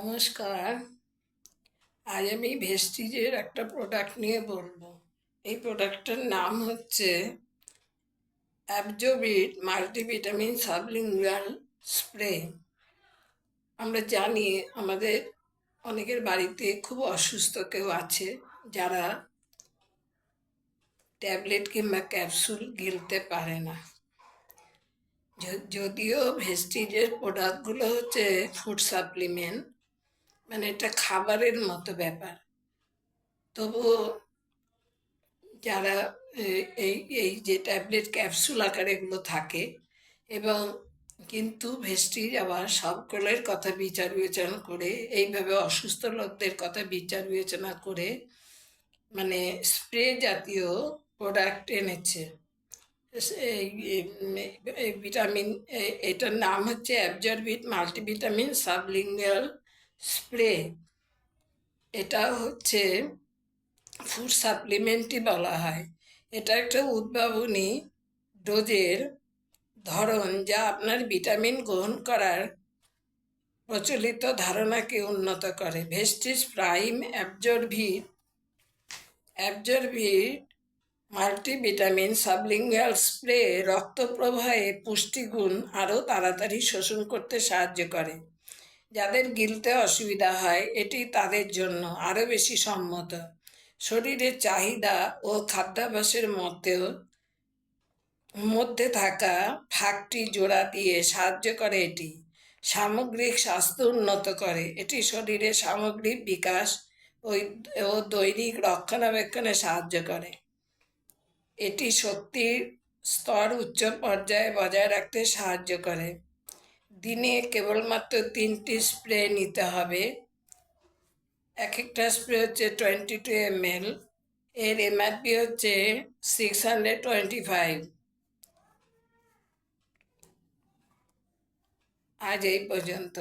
নমস্কার। আজ আমি ভেস্টিজের একটা প্রোডাক্ট নিয়ে বলবো। এই প্রোডাক্টটার নাম হচ্ছে অ্যাবজোভিট মাল্টিভিটামিন সাবলিঙ্গুয়াল স্প্রে। আমরা জানি আমাদের অনেকের বাড়িতে খুব অসুস্থ কেউ আছে যারা ট্যাবলেট কিংবা ক্যাপসুল গিলতে পারে না। যদিও ভেস্টিজের প্রোডাক্টগুলো হচ্ছে ফুড সাপ্লিমেন্ট, মানে এটা খাবারের মতো ব্যাপার, তবুও যারা এই এই যে ট্যাবলেট ক্যাপসুল আকারে এগুলো থাকে, এবং কিন্তু ভেস্টিজ আবার সকলের কথা বিচার বিবেচনা করে এইভাবে অসুস্থ লোকদের কথা বিচার বিবেচনা করে মানে স্প্রে জাতীয় প্রোডাক্ট এনেছে। এই ভিটামিন, এটার নাম হচ্ছে অ্যাবজর্বিট মাল্টিভিটামিন সাবলিঙ্গুয়াল স্প্রে। এটা হচ্ছে ফুড সাপ্লিমেন্টই বলা হয়। এটা একটা উদ্ভাবনী ডোজের ধরন যা আপনার ভিটামিন গ্রহণ করার প্রচলিত ধারণাকে উন্নত করে। Vestige prime Absorbit multivitamin sublingual spray রক্ত প্রবাহে পুষ্টিগুণ আরও তাড়াতাড়ি শোষণ করতে সাহায্য করে। যাদের গিলতে অসুবিধা হয় এটি তাদের জন্য আরও বেশি সম্মত। শরীরের চাহিদা ও খাদ্যাভ্যাসের মধ্যে থাকা ফাঁকটি জোড়া দিয়ে সাহায্য করে। এটি সামগ্রিক স্বাস্থ্য উন্নত করে। এটি শরীরের সামগ্রিক বিকাশ ও দৈনিক রক্ষণাবেক্ষণে সাহায্য করে। এটি শক্তির স্তর উচ্চ পর্যায়ে বজায় রাখতে সাহায্য করে। দিনে কেবলমাত্র 3টি স্প্রে নিতে হবে। এক একটা স্প্রে হচ্ছে 22 ml। এর এমআরপি হচ্ছে 625। আজ এই পর্যন্ত।